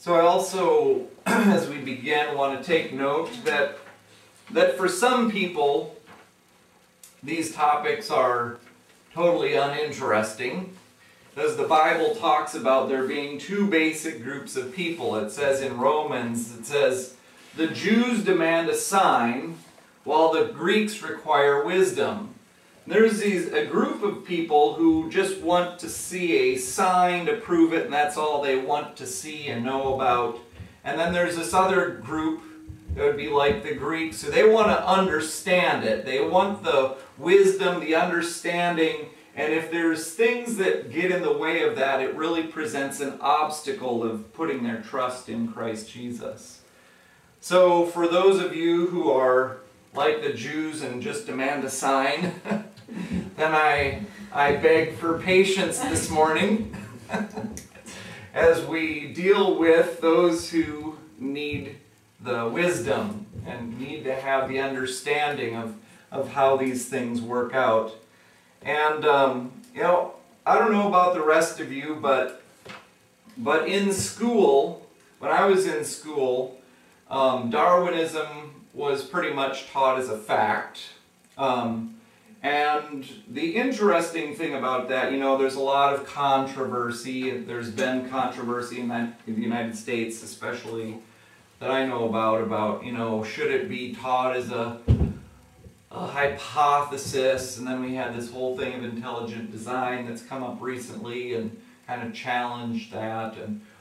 So I also, as we begin, want to take note that for some people, these topics are totally uninteresting, because the Bible talks about there being two basic groups of people. It says in Romans, it says, the Jews demand a sign, while the Greeks require wisdom. There's a group of people who just want to see a sign to prove it, and that's all they want to see and know about. And then there's this other group that would be like the Greeks, so they want to understand it. They want the wisdom, the understanding, and if there's things that get in the way of that, it really presents an obstacle of putting their trust in Christ Jesus. So for those of you who are like the Jews and just demand a sign, then I beg for patience this morning as we deal with those who need the wisdom and need to have the understanding of how these things work out. And, you know, I don't know about the rest of you, but in school, when I was in school, Darwinism was pretty much taught as a fact. And the interesting thing about that, you know, there's a lot of controversy. There's been controversy in the United States, especially that I know about, you know, should it be taught as a hypothesis? And then we had this whole thing of intelligent design that's come up recently and kind of challenged that,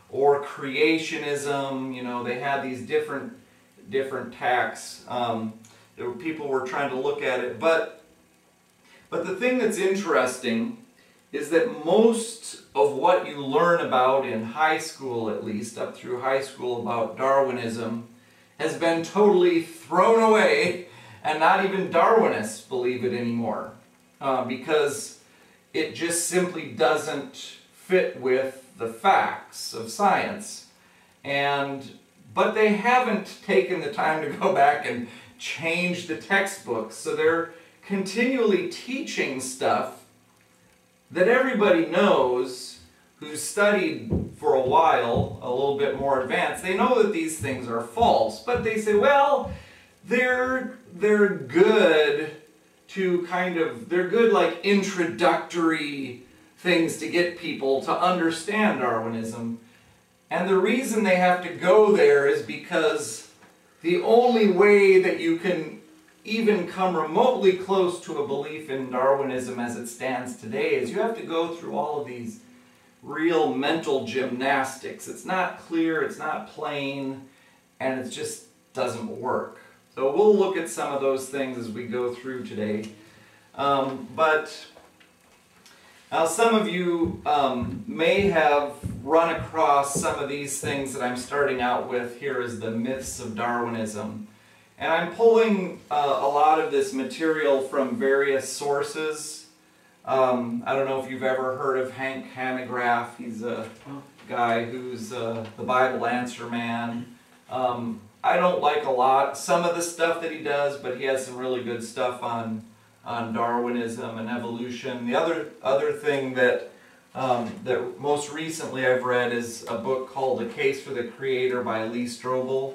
or creationism. You know, they had these different tacks. People were trying to look at it, but the thing that's interesting is that most of what you learn about in high school, at least up through high school, about Darwinism has been totally thrown away, and not even Darwinists believe it anymore, because it just simply doesn't fit with the facts of science. But they haven't taken the time to go back and change the textbooks, so they're continually teaching stuff that everybody knows who's studied for a while, a little bit more advanced. They know that these things are false, but they say, well, they're good to they're good like introductory things to get people to understand Darwinism. And the reason they have to go there is because the only way that you can even come remotely close to a belief in Darwinism as it stands today is you have to go through all of these real mental gymnastics. It's not clear, it's not plain, and it just doesn't work. So we'll look at some of those things as we go through today. But now some of you may have run across some of these things that I'm starting out with here as the Myths of Darwinism. And I'm pulling a lot of this material from various sources. I don't know if you've ever heard of Hank Hanegraaff. He's a guy who's the Bible Answer Man. I don't like some of the stuff that he does, but he has some really good stuff on Darwinism and evolution. The other thing that most recently I've read is a book called A Case for the Creator by Lee Strobel.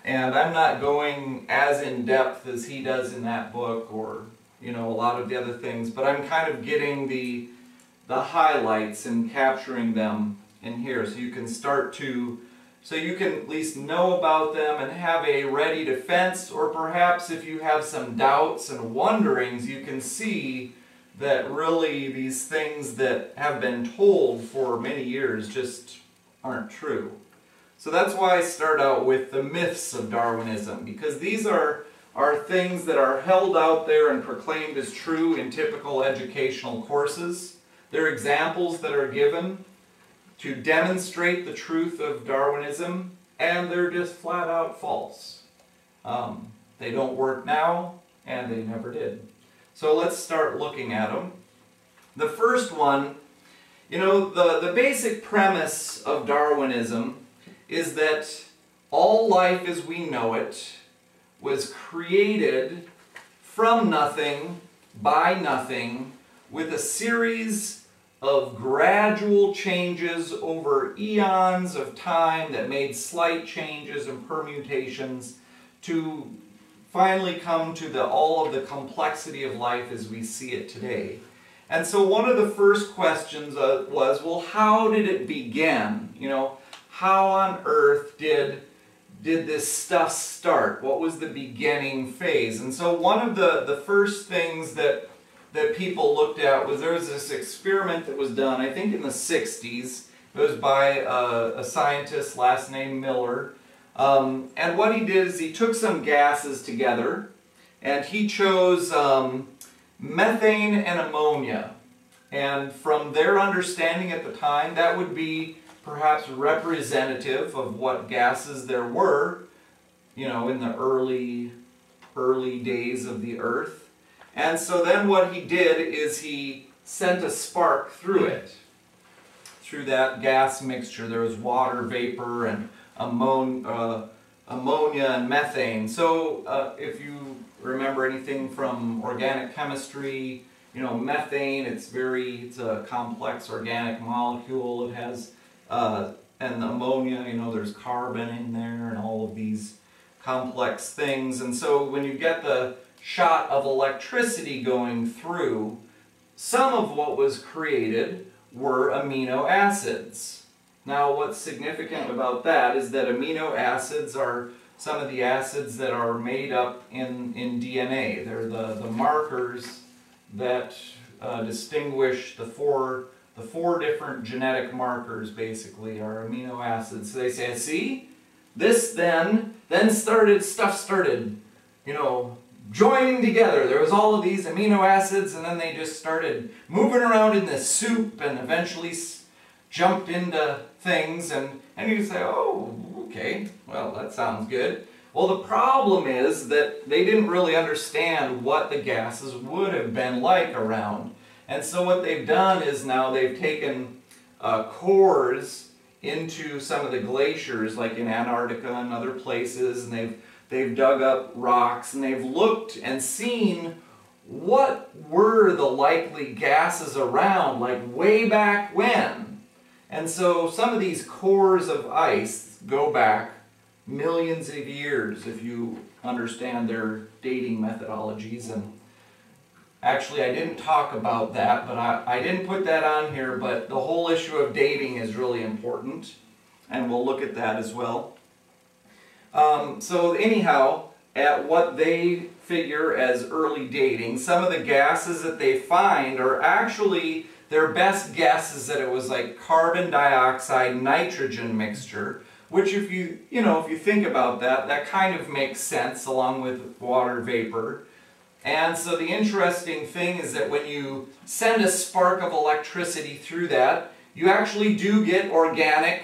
And I'm not going as in depth as he does in that book, or you know, a lot of the other things, but I'm kind of getting the highlights and capturing them in here, so you can at least know about them and have a ready defense, or perhaps if you have some doubts and wonderings, you can see that really these things that have been told for many years just aren't true. So that's why I start out with the myths of Darwinism, because these are things that are held out there and proclaimed as true in typical educational courses. They're examples that are given to demonstrate the truth of Darwinism, and they're just flat out false. They don't work now, and they never did. So let's start looking at them. The first one, you know, the basic premise of Darwinism is that all life as we know it was created from nothing, by nothing, with a series of gradual changes over eons of time that made slight changes and permutations to finally come to all of the complexity of life as we see it today. And so one of the first questions was, well, how did it begin? You know, how on earth did this stuff start? What was the beginning phase? And so one of the first things that people looked at was there was this experiment that was done, I think in the 60s. It was by a scientist, last name Miller. And what he did is he took some gases together and he chose methane and ammonia. And from their understanding at the time, that would be perhaps representative of what gases there were, you know, in the early days of the Earth. And so then what he did is he sent a spark through it, through that gas mixture. There was water vapor and ammonia and methane. So if you remember anything from organic chemistry, you know, methane, it's a complex organic molecule. It has, and ammonia, you know, there's carbon in there and all of these complex things. And so when you get the shot of electricity going through, some of what was created were amino acids. Now what's significant about that is that amino acids are some of the acids that are made up in DNA. They're the markers that distinguish the four different genetic markers, basically, are amino acids. So they say, see, this then stuff started, you know, joining together. There was all of these amino acids, and then they just started moving around in this soup and eventually jumped into things, and you can say, oh, okay, well, that sounds good. Well, the problem is that they didn't really understand what the gases would have been like around. And so what they've done is now they've taken cores into some of the glaciers, like in Antarctica and other places, and they've dug up rocks and they've looked and seen what were the likely gases around, like way back when. And so some of these cores of ice go back millions of years if you understand their dating methodologies. And actually I didn't talk about that, but I didn't put that on here, but the whole issue of dating is really important, and we'll look at that as well. So anyhow, at what they figure as early dating, some of the gases that they find are actually, their best guess is that it was like carbon dioxide nitrogen mixture, which if you think about that, that kind of makes sense along with water vapor. And so the interesting thing is that when you send a spark of electricity through that, you actually do get organic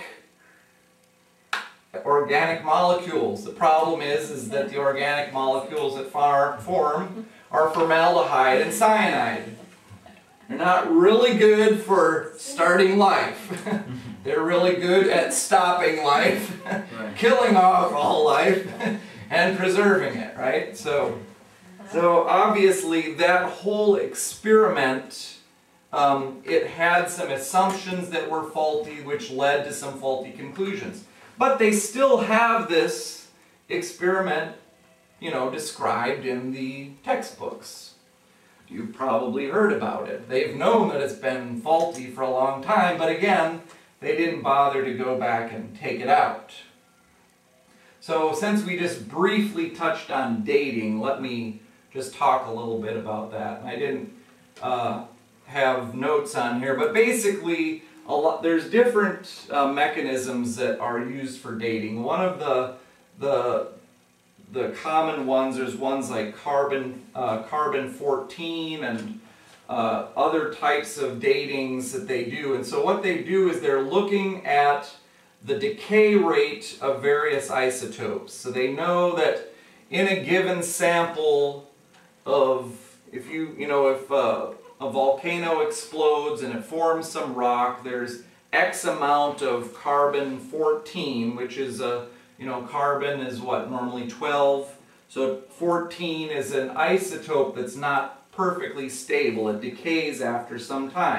molecules. The problem is that the organic molecules that form are formaldehyde and cyanide. They're not really good for starting life. They're really good at stopping life, killing off all life, and preserving it, right? So obviously that whole experiment, it had some assumptions that were faulty, which led to some faulty conclusions. But they still have this experiment, you know, described in the textbooks. You've probably heard about it. They've known that it's been faulty for a long time, but again, they didn't bother to go back and take it out. So since we just briefly touched on dating, let me just talk a little bit about that. I didn't have notes on here, but basically there's different mechanisms that are used for dating. One of the common ones, there's ones like carbon-14 and other types of datings that they do. And so what they do is they're looking at the decay rate of various isotopes. So they know that in a given sample of, if a volcano explodes and it forms some rock, there's X amount of carbon-14, which is carbon is what, normally 12. So 14 is an isotope that's not perfectly stable. It decays after some time.